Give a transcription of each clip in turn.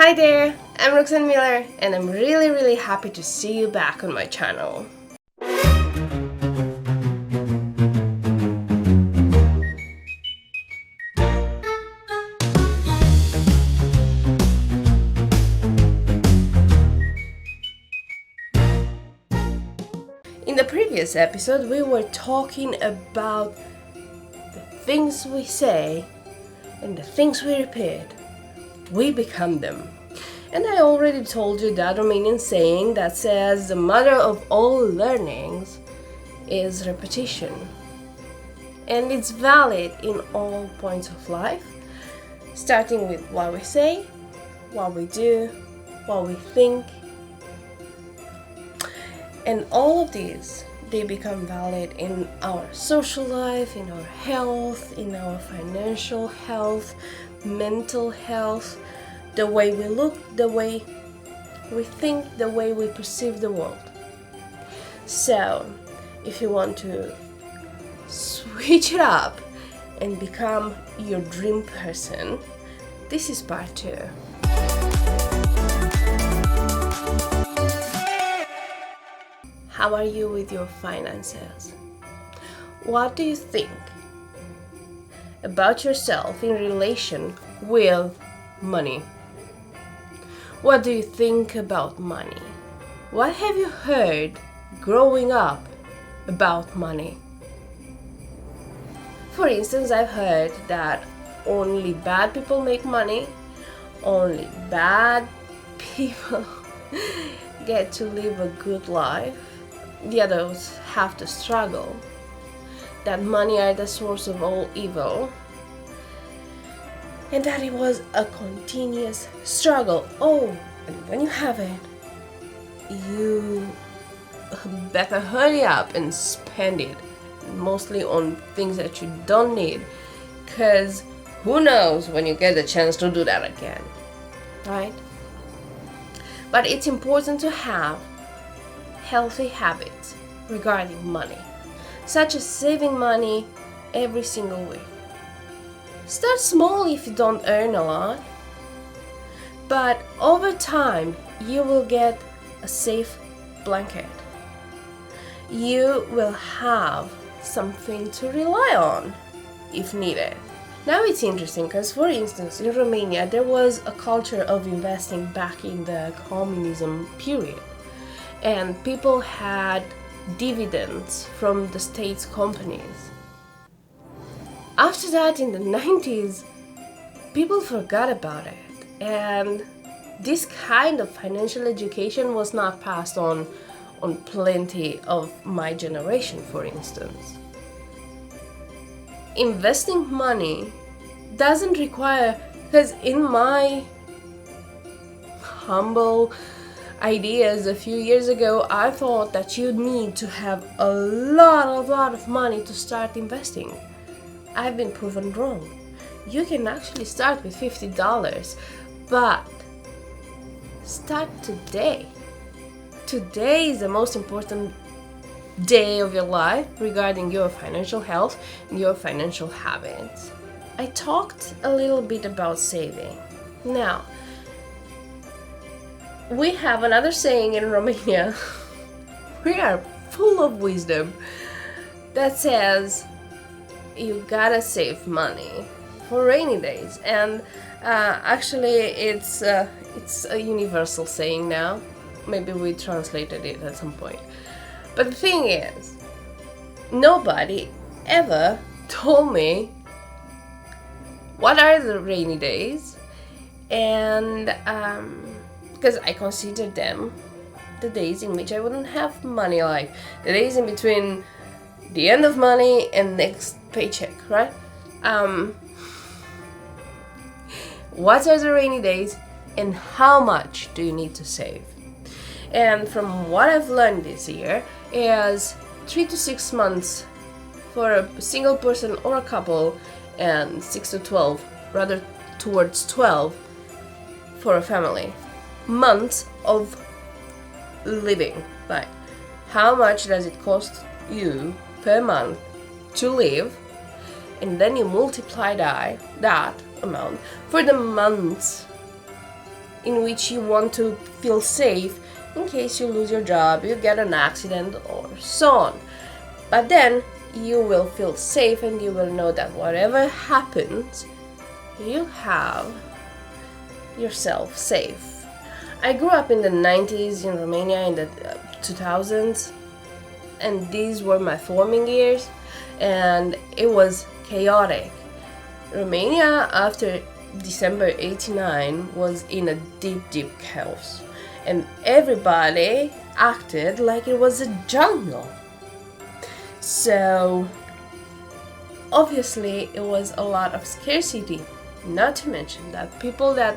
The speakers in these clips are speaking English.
Hi there, I'm Roxanne Miller and I'm really happy to see you back on my channel. In the previous episode, we were talking about the things we say and the things we repeat. We become them. And I already told you that Romanian saying that says the mother of all learnings is repetition. And it's valid in all points of life, starting with what we say, what we do, what we think. And all of these, they become valid in our social life, in our health, in our financial health, mental health, the way we look, the way we think, the way we perceive the world. So, if you want to switch it up and become your dream person, this is part 2. How are you with your finances? What do you think about yourself in relation with money? What do you think about money? What have you heard growing up about money? For instance, I've heard that only bad people make money, only bad people get to live a good life, the others have to struggle, that money are the source of all evil, and that it was a continuous struggle. Oh, and when you have it, you better hurry up and spend it, mostly on things that you don't need, because who knows when you get the chance to do that again, right? But it's important to have healthy habits regarding money, such as saving money every single week. Start small if you don't earn a lot, but over time you will get a safe blanket. You will have something to rely on if needed. Now it's interesting because, for instance, in Romania there was a culture of investing back in the communism period, and people had dividends from the state's companies. After that, in the 90s, people forgot about it, and this kind of financial education was not passed on plenty of my generation, for instance. Investing money doesn't require, because in my humble ideas a few years ago, I thought that you need to have a lot of money to start investing. I've been proven wrong. You can actually start with $50, but start today. Today is the most important day of your life regarding your financial health and your financial habits. I talked a little bit about saving. Now, we have another saying in Romania. We are full of wisdom that says you gotta save money for rainy days, and actually it's a universal saying now. Maybe we translated it at some point, but the thing is, nobody ever told me what are the rainy days, and because I consider them the days in which I wouldn't have money, like the days in between the end of money and next paycheck, right? What are the rainy days and how much do you need to save? And from what I've learned this year is 3 to 6 months for a single person or a couple, and 6 to 12, rather towards 12 for a family. Months of living, like how much does it cost you per month to live, and then you multiply that amount for the months in which you want to feel safe in case you lose your job, you get an accident, or so on. But then you will feel safe and you will know that whatever happens, you have yourself safe. I grew up in the 90s in Romania, in the 2000s, and these were my forming years, and it was chaotic. Romania after December 89 was in a deep chaos, and everybody acted like it was a jungle. So obviously it was a lot of scarcity, not to mention that people that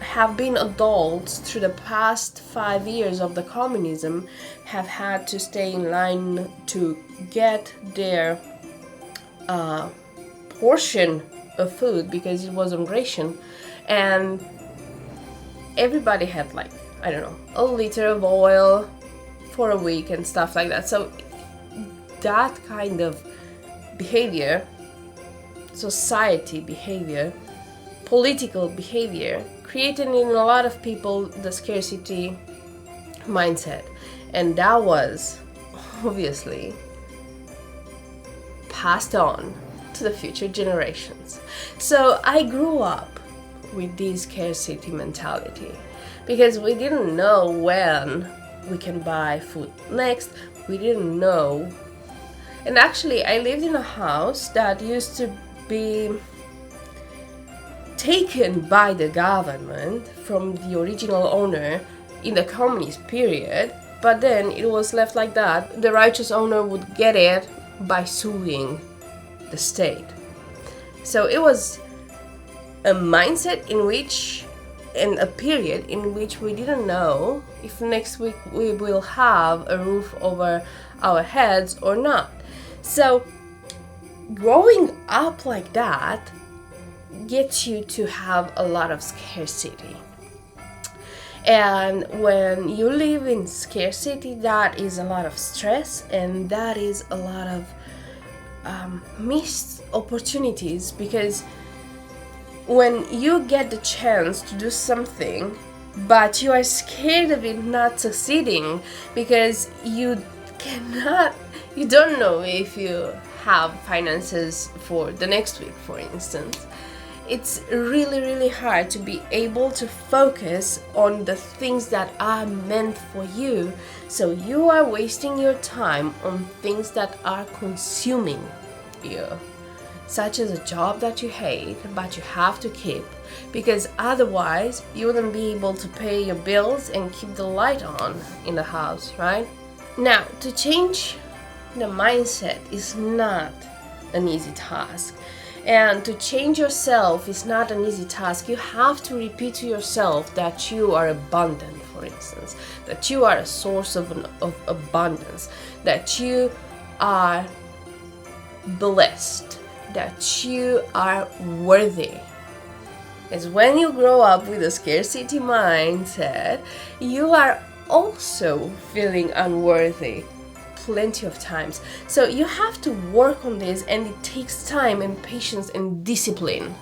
have been adults through the past 5 years of the communism have had to stay in line to get their portion of food because it was on ration, and everybody had, like, I don't know, a liter of oil for a week and stuff like that. So that kind of behavior, society behavior, political behavior, created in a lot of people the scarcity mindset, and that was obviously passed on to the future generations. So I grew up with this scarcity mentality because we didn't know when we can buy food next. We didn't know. And actually, I lived in a house that used to be taken by the government from the original owner in the communist period, but then it was left like that. The righteous owner would get it by suing the state. So it was a mindset in which, in a period in which we didn't know if next week we will have a roof over our heads or not. So growing up like that gets you to have a lot of scarcity. And when you live in scarcity, that is a lot of stress, and that is a lot of missed opportunities, because when you get the chance to do something but you are scared of it not succeeding because you don't know if you have finances for the next week, for instance, it's really hard to be able to focus on the things that are meant for you. So you are wasting your time on things that are consuming you, such as a job that you hate but you have to keep, because otherwise you wouldn't be able to pay your bills and keep the light on in the house, right? Now, to change the mindset is not an easy task. And to change yourself is not an easy task. You have to repeat to yourself that you are abundant, for instance, that you are a source of abundance, that you are blessed, that you are worthy. Because when you grow up with a scarcity mindset, you are also feeling unworthy plenty of times. So you have to work on this, and it takes time and patience and discipline.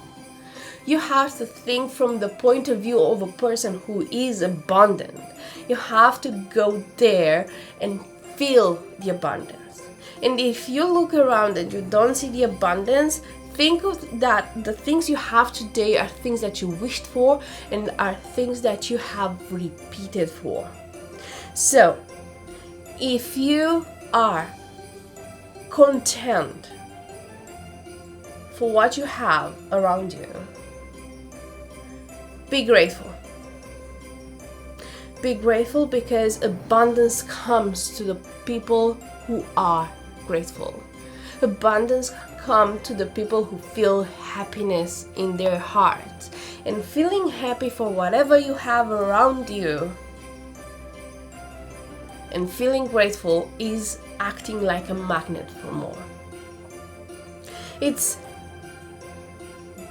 You have to think from the point of view of a person who is abundant. You have to go there and feel the abundance. And if you look around and you don't see the abundance, think of that the things you have today are things that you wished for and are things that you have repeated for. So if you are content for what you have around you, be grateful. Be grateful, because abundance comes to the people who are grateful. Abundance comes to the people who feel happiness in their hearts. And feeling happy for whatever you have around you and feeling grateful is acting like a magnet for more.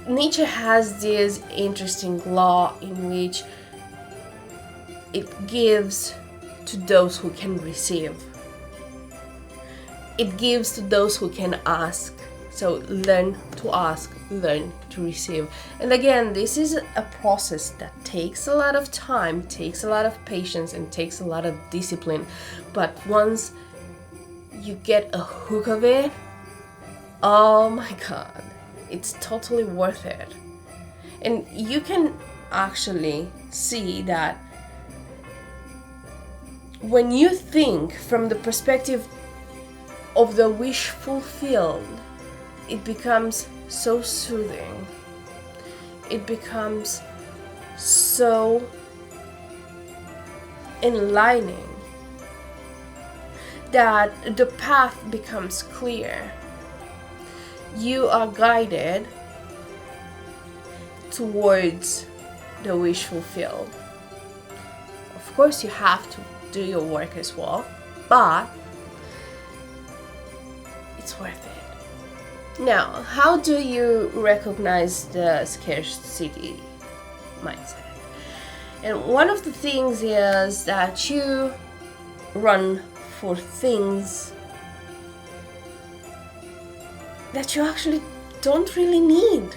Nature has this interesting law in which it gives to those who can receive. It gives to those who can ask. So learn to ask, learn to receive. And again, this is a process that takes a lot of time, takes a lot of patience, and takes a lot of discipline. But once you get a hook of it, oh my god, it's totally worth it. And you can actually see that when you think from the perspective of the wish fulfilled, it becomes so soothing. It becomes so enlightening that the path becomes clear. You are guided towards the wish fulfilled. Of course, you have to do your work as well, but it's worth it. Now, how do you recognize the scarcity mindset? And one of the things is that you run for things that you actually don't really need.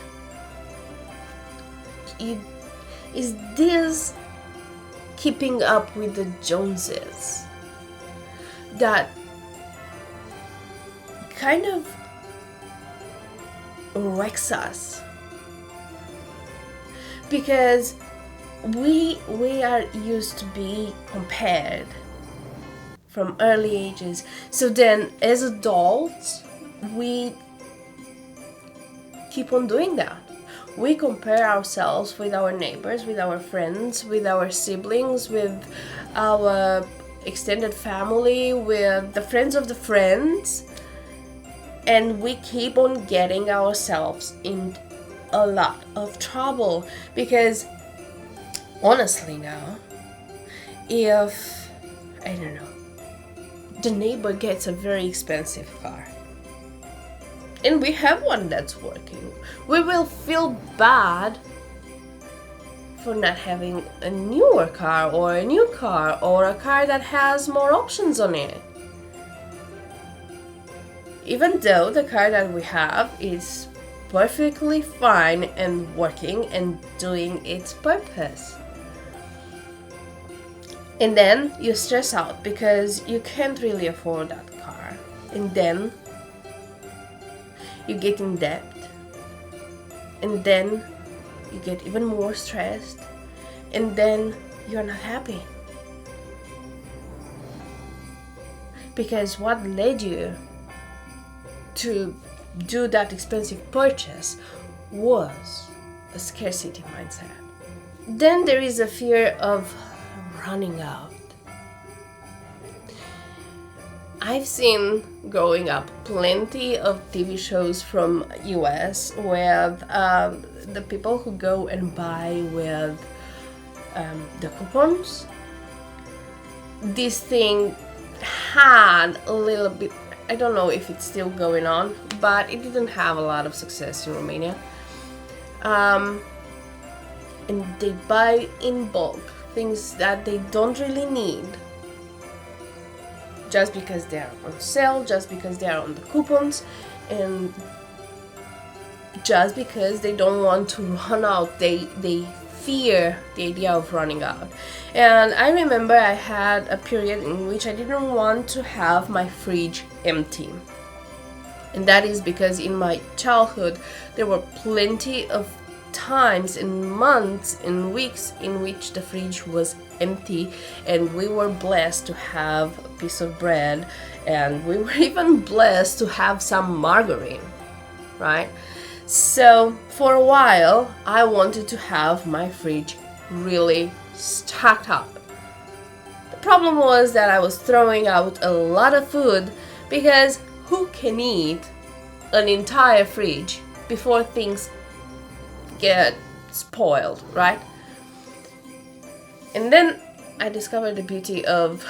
Is this keeping up with the Joneses that kind of wrecks us? Because we are used to be compared from early ages. So then as adults, we keep on doing that. We compare ourselves with our neighbors, with our friends, with our siblings, with our extended family, with the friends of the friends, and we keep on getting ourselves in a lot of trouble. Because honestly now, if, I don't know, the neighbor gets a very expensive car, and we have one that's working, we will feel bad for not having a newer car or a new car or a car that has more options on it. Even though the car that we have is perfectly fine and working and doing its purpose. And then you stress out because you can't really afford that car. And then you get in debt, and then you get even more stressed, and then you're not happy. Because what led you to do that expensive purchase was a scarcity mindset. Then there is a fear of running out. I've seen growing up plenty of TV shows from US with the people who go and buy with the coupons. This thing had a little bit, I don't know if it's still going on, but it didn't have a lot of success in Romania. And they buy in bulk things that they don't really need, just because they are on sale, just because they are on the coupons, and just because they don't want to run out. They fear the idea of running out. And I remember I had a period in which I didn't want to have my fridge empty. And that is because in my childhood there were plenty of times and months and weeks in which the fridge was empty, and we were blessed to have a piece of bread, and we were even blessed to have some margarine, right? So for a while I wanted to have my fridge really stocked up. The problem was that I was throwing out a lot of food, because who can eat an entire fridge before things get spoiled, right? And then I discovered the beauty of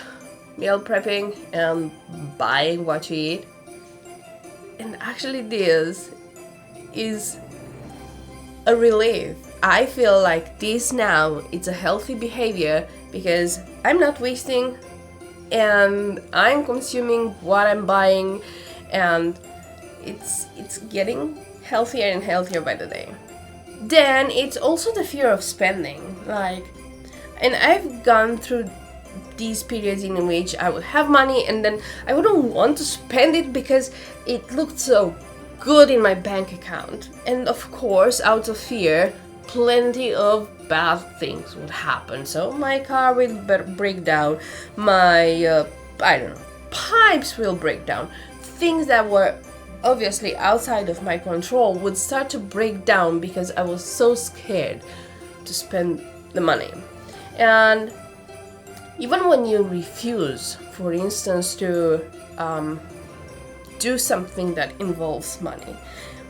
meal prepping and buying what you eat. And actually this is a relief. I feel like this now, it's a healthy behavior, because I'm not wasting and I'm consuming what I'm buying, and it's getting healthier and healthier by the day. Then it's also the fear of spending. And I've gone through these periods in which I would have money and then I wouldn't want to spend it because it looked so good in my bank account. And of course, out of fear, plenty of bad things would happen. So my car will break down, my pipes will break down. Things that were obviously outside of my control would start to break down because I was so scared to spend the money. And even when you refuse, for instance, to do something that involves money,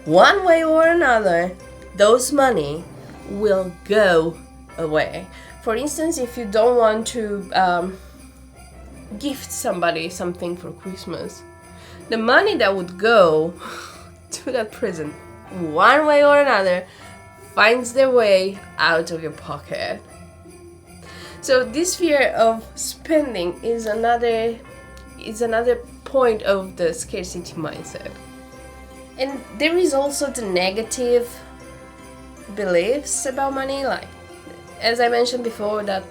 one way or another, those money will go away. For instance, if you don't want to gift somebody something for Christmas, the money that would go to that present, one way or another, finds their way out of your pocket. So this fear of spending is another point of the scarcity mindset. And there is also the negative beliefs about money, like as I mentioned before, that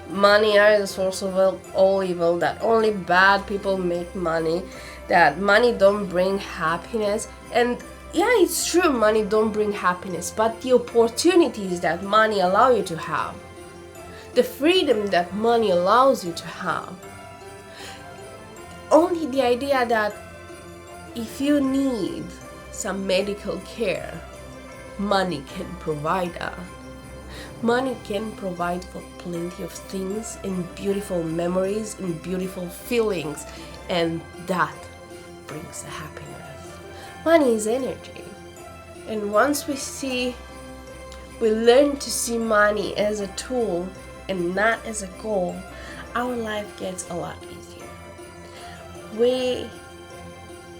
money are the source of all evil, that only bad people make money, that money don't bring happiness. And yeah, it's true, money don't bring happiness, but the opportunities that money allow you to have, the freedom that money allows you to have, only the idea that if you need some medical care, money can provide that. Money can provide for plenty of things and beautiful memories and beautiful feelings, and that brings the happiness. Money is energy, and once we learn to see money as a tool and not as a goal, our life gets a lot easier. We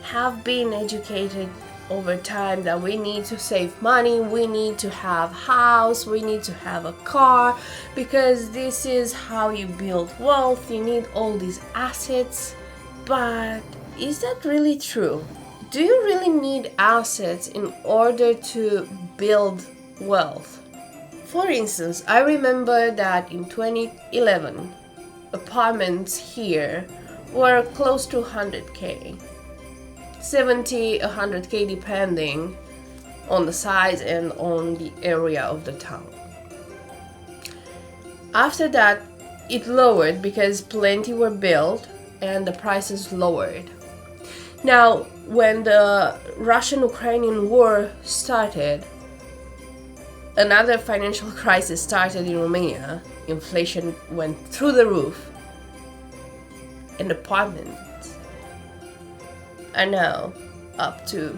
have been educated over time that we need to save money, we need to have a house, we need to have a car, because this is how you build wealth, you need all these assets. But is that really true? Do you really need assets in order to build wealth? For instance, I remember that in 2011, apartments here were close to 100k. 70, 100k depending on the size and on the area of the town. After that, it lowered because plenty were built and the prices lowered. Now, when the Russian-Ukrainian war started, another financial crisis started in Romania. Inflation went through the roof, and apartments are now up to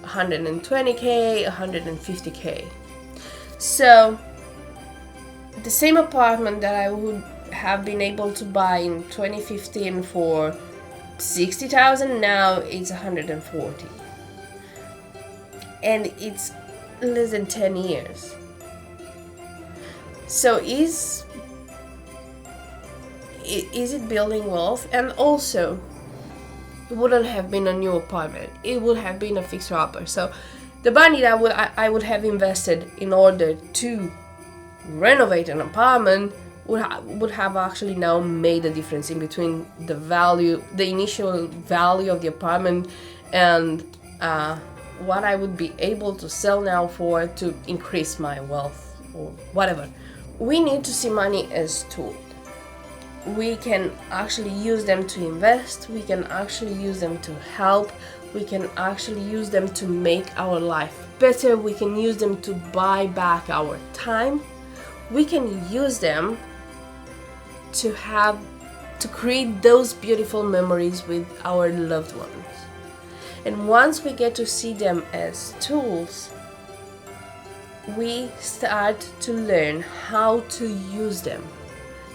120k, 150k. So the same apartment that I would have been able to buy in 2015 for 60,000, now it's 140, and it's less than 10 years. So is it building wealth? And also, it wouldn't have been a new apartment, it would have been a fixer-upper. So the money that I would have invested in order to renovate an apartment would have actually now made a difference in between the initial value of the apartment, and what I would be able to sell now for to increase my wealth or whatever. We need to see money as tools. We can actually use them to invest, we can actually use them to help, we can actually use them to make our life better, we can use them to buy back our time, we can use them to create those beautiful memories with our loved ones. And once we get to see them as tools, we start to learn how to use them.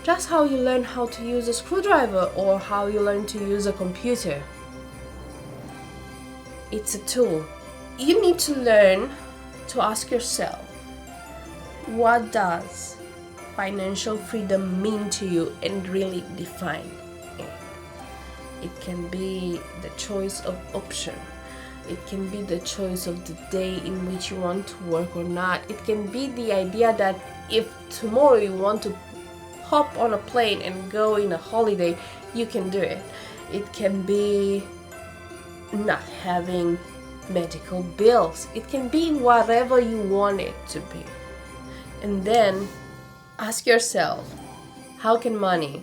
Just how you learn how to use a screwdriver or how you learn to use a computer. It's a tool. You need to learn to ask yourself, what does financial freedom mean to you, and really define it. It can be the choice of option. It can be the choice of the day in which you want to work or not. It can be the idea that if tomorrow you want to hop on a plane and go in a holiday, you can do it. It can be not having medical bills. It can be whatever you want it to be. And then ask yourself, how can money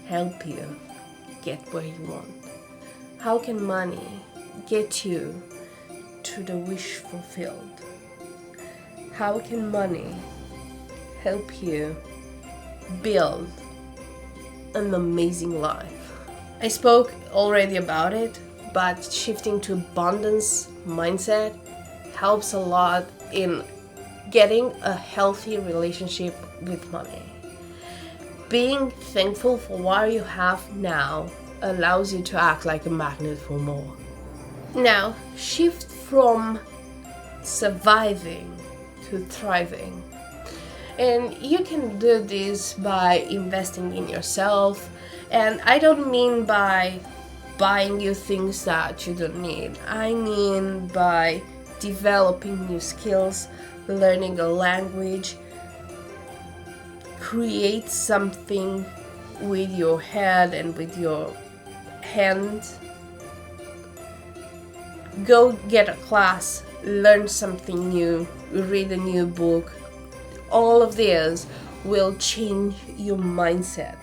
help you get where you want? How can money get you to the wish fulfilled? How can money help you build an amazing life? I spoke already about it, but shifting to abundance mindset helps a lot in getting a healthy relationship with money. Being thankful for what you have now allows you to act like a magnet for more. Now, shift from surviving to thriving. And you can do this by investing in yourself. And I don't mean by buying you things that you don't need. I mean by developing new skills, learning a language, create something with your head and with your hands. Go get a class, learn something new, read a new book. All of this will change your mindset.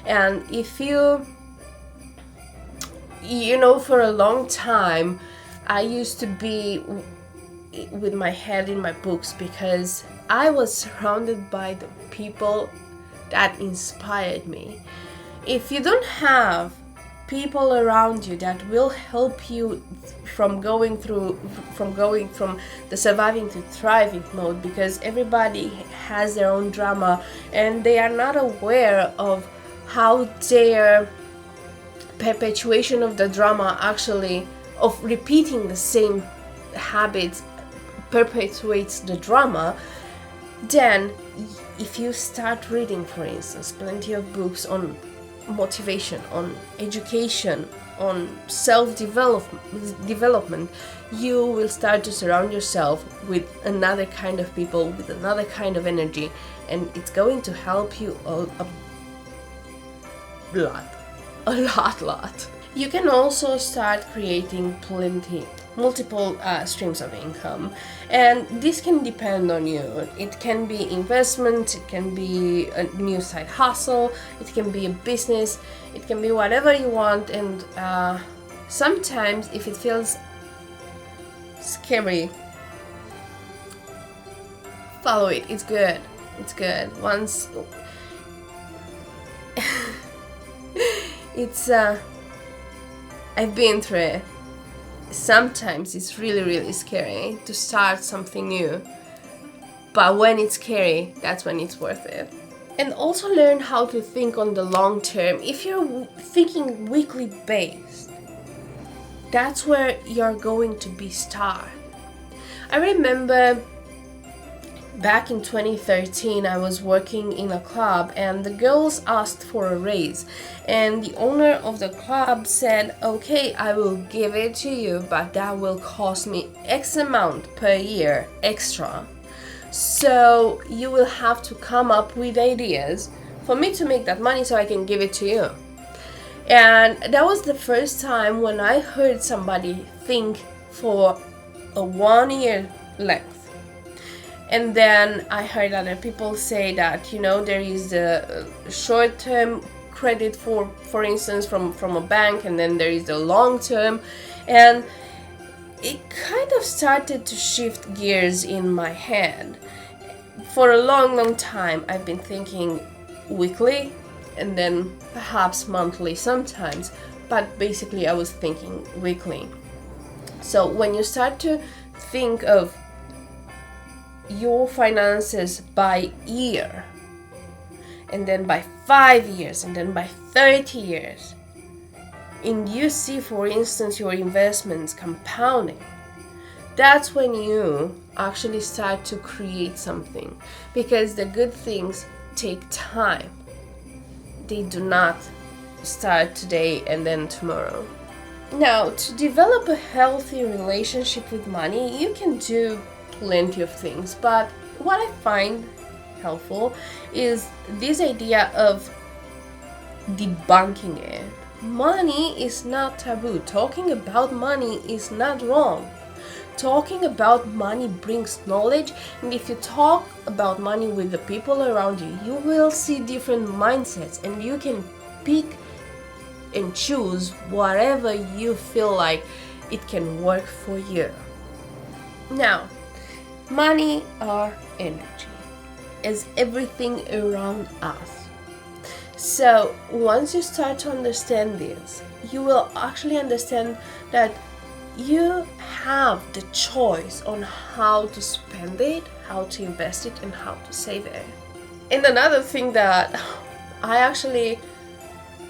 And if you for a long time, I used to be with my head in my books because I was surrounded by the people that inspired me. If you don't have people around you that will help you from going from the surviving to thriving mode, because everybody has their own drama and they are not aware of how their perpetuation of the drama, actually of repeating the same habits, perpetuates the drama. Then if you start reading, for instance, plenty of books on motivation, on education, on self-development, you will start to surround yourself with another kind of people, with another kind of energy, and it's going to help you a lot. You can also start creating multiple streams of income, and this can depend on you. It can be investment, it can be a new side hustle, it can be a business, it can be whatever you want. And sometimes if it feels scary, follow it. It's good. Once it's I've been through it. Sometimes it's really scary to start something new, but when it's scary, that's when it's worth it. And also learn how to think on the long term. If you're thinking weekly based, that's where you're going to be stuck. I remember back in 2013, I was working in a club and the girls asked for a raise, and the owner of the club said, okay, I will give it to you, but that will cost me X amount per year extra. So you will have to come up with ideas for me to make that money so I can give it to you. And that was the first time when I heard somebody think for a 1 year length. And then I heard other people say that, there is a short-term credit for instance, from a bank, and then there is the long-term. And it kind of started to shift gears in my head. For a long time, I've been thinking weekly and then perhaps monthly sometimes, but basically I was thinking weekly. So when you start to think of your finances by year, and then by 5 years, and then by 30 years, and you see, for instance, your investments compounding, that's when you actually start to create something. Because the good things take time. They do not start today and then tomorrow. Now, to develop a healthy relationship with money, you can do plenty of things, but what I find helpful is this idea of debunking it. Money is not taboo. Talking about money is not wrong. Talking about money brings knowledge, and if you talk about money with the people around you, you will see different mindsets, and you can pick and choose whatever you feel like it can work for you. Now, money or energy is everything around us. So once you start to understand this, you will actually understand that you have the choice on how to spend it, how to invest it, and how to save it. And another thing that I actually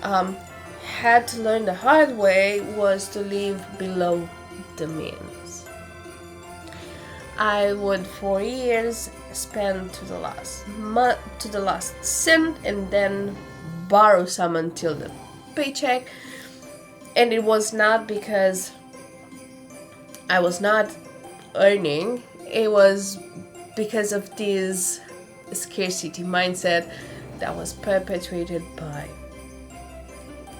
had to learn the hard way was to live below the means. I would for years spend to the last cent and then borrow some until the paycheck, and it was not because I was not earning, it was because of this scarcity mindset that was perpetuated by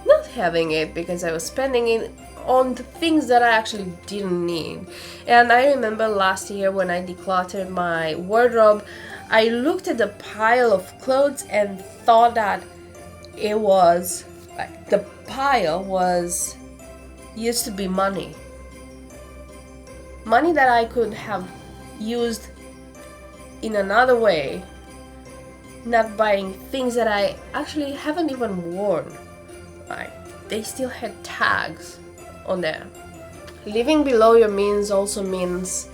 not having it, because I was spending it on the things that I actually didn't need. And I remember last year when I decluttered my wardrobe, I looked at the pile of clothes and thought that it was like the pile was used to be money that I could have used in another way, not buying things that I actually haven't even worn. Like, they still had tags on them. Living below your means also means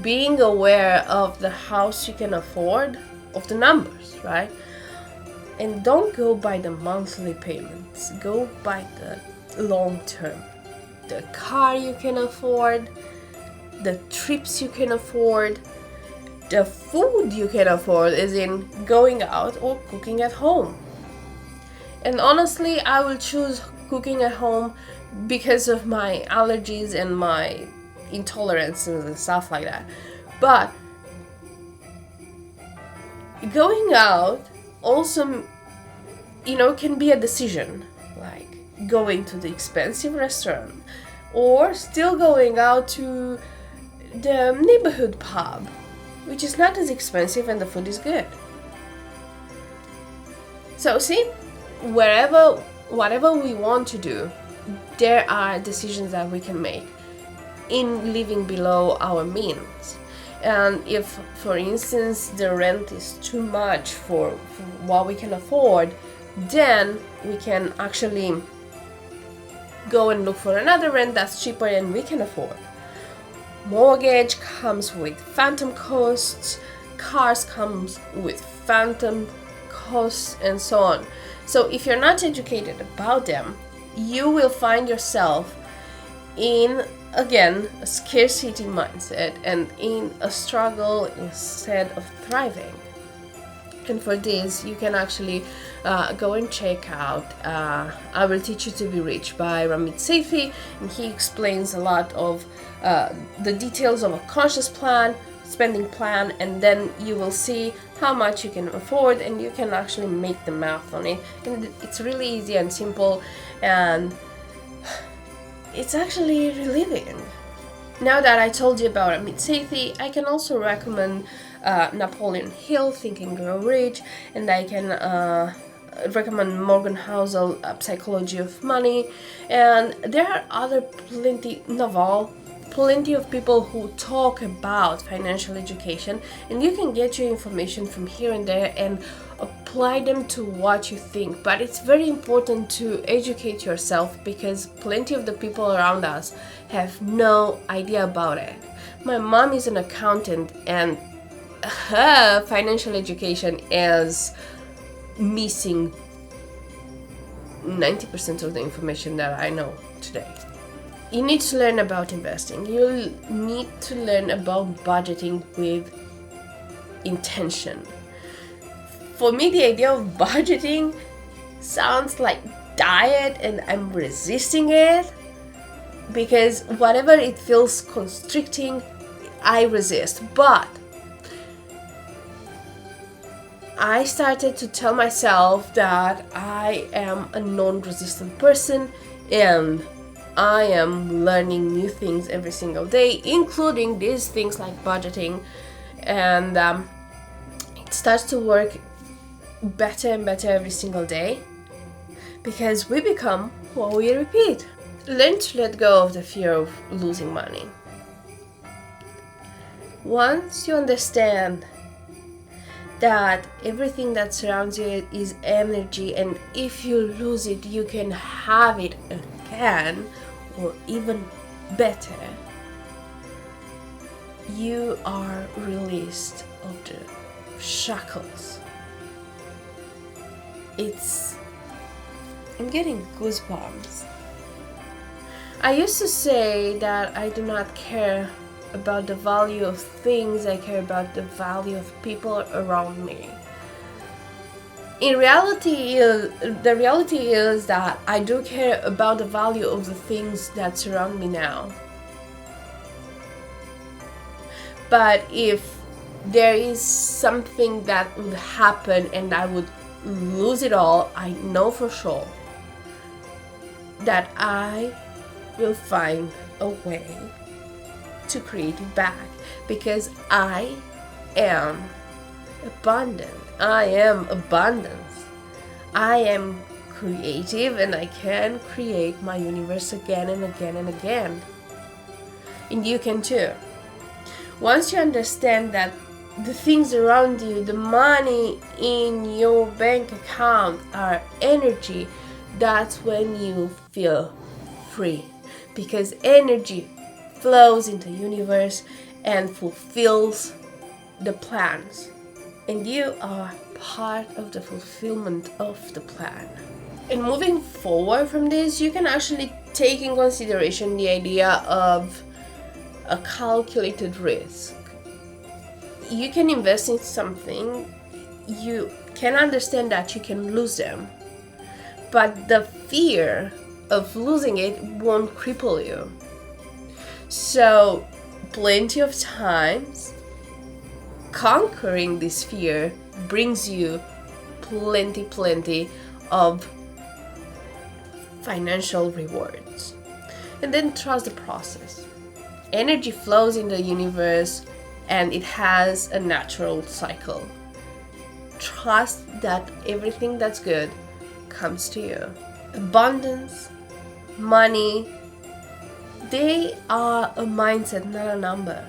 being aware of the house you can afford, of the numbers, right? And don't go by the monthly payments, go by the long term. The car you can afford, the trips you can afford, the food you can afford, as in going out or cooking at home. And honestly, I will choose cooking at home because of my allergies and my intolerances and stuff like that. But going out also, can be a decision, like going to the expensive restaurant or still going out to the neighborhood pub, which is not as expensive and the food is good. So see, whatever we want to do, there are decisions that we can make in living below our means. And if, for instance, the rent is too much for what we can afford, then we can actually go and look for another rent that's cheaper and we can afford. Mortgage comes with phantom costs, cars comes with phantom costs, and so on. So if you're not educated about them, you will find yourself in, again, a scarcity mindset and in a struggle instead of thriving. And for this, you can actually go and check out I Will Teach You to Be Rich by Ramit Sethi, and he explains a lot of the details of a conscious plan, spending plan, and then you will see how much you can afford and you can actually make the math on it. And it's really easy and simple, and it's actually relieving. Now that I told you about Ramit Sethi, I can also recommend Napoleon Hill, Think and Grow Rich, and I can recommend Morgan Housel, Psychology of Money, and there are other plenty of people who talk about financial education, and you can get your information from here and there and apply them to what you think. But it's very important to educate yourself because plenty of the people around us have no idea about it. My mom is an accountant and her financial education is missing 90% of the information that I know today. You need to learn about investing. You need to learn about budgeting with intention. For me, the idea of budgeting sounds like diet and I'm resisting it, because whatever it feels constricting, I resist. But I started to tell myself that I am a non-resistant person and I am learning new things every single day, including these things like budgeting, and it starts to work better and better every single day, because we become what we repeat. Learn to let go of the fear of losing money. Once you understand that everything that surrounds you is energy, and if you lose it, you can have it again, or even better, you are released of the shackles. I'm getting goosebumps. I used to say that I do not care about the value of things, I care about the value of people around me. The reality is that I do care about the value of the things that surround me now. But if there is something that would happen and I would lose it all, I know for sure that I will find a way to create it back, because I am abundant. I am abundance. I am creative and I can create my universe again and again and again. And you can too. Once you understand that the things around you, the money in your bank account are energy, that's when you feel free, because energy flows into the universe and fulfills the plans, and you are part of the fulfillment of the plan. And moving forward from this, you can actually take in consideration the idea of a calculated risk. You can invest in something, you can understand that you can lose them, but the fear of losing it won't cripple you. So plenty of times conquering this fear brings you plenty of financial rewards. And then trust the process. Energy flows in the universe and it has a natural cycle. Trust that everything that's good comes to you. Abundance, money, they are a mindset, not a number.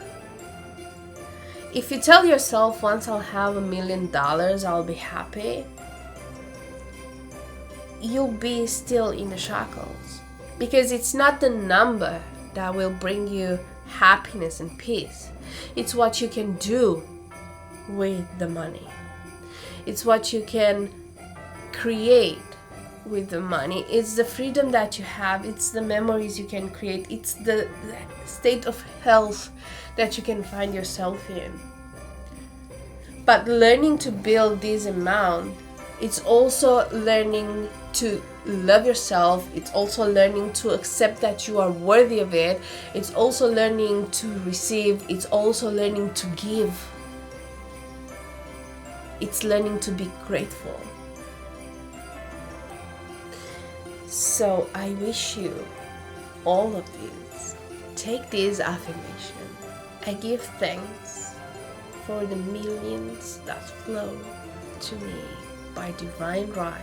If you tell yourself, once I'll have $1 million, I'll be happy, you'll be still in the shackles, because it's not the number that will bring you happiness and peace. It's what you can do with the money. It's what you can create with the money. It's the freedom that you have. It's the memories you can create. It's the state of health that you can find yourself in. But learning to build this amount, it's also learning to love yourself. It's also learning to accept that you are worthy of it. It's also learning to receive. It's also learning to give. It's learning to be grateful. So I wish you all of these. Take this affirmation. I give thanks for the millions that flow to me by divine right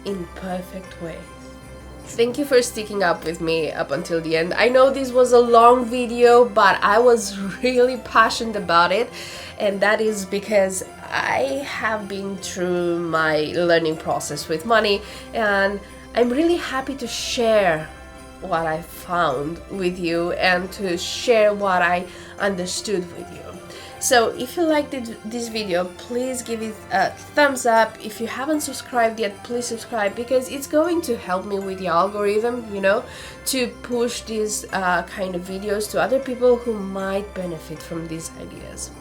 in perfect ways. Thank you for sticking up with me up until the end. I know this was a long video, but I was really passionate about it, and that is because I have been through my learning process with money, and I'm really happy to share what I found with you and to share what I understood with you. So if you liked this video, please give it a thumbs up. If you haven't subscribed yet, please subscribe, because it's going to help me with the algorithm, to push these kind of videos to other people who might benefit from these ideas.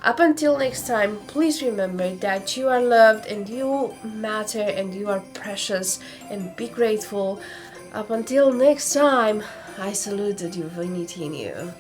Up until next time, please remember that you are loved and you matter and you are precious, and be grateful. Up until next time, I salute the divinity in you.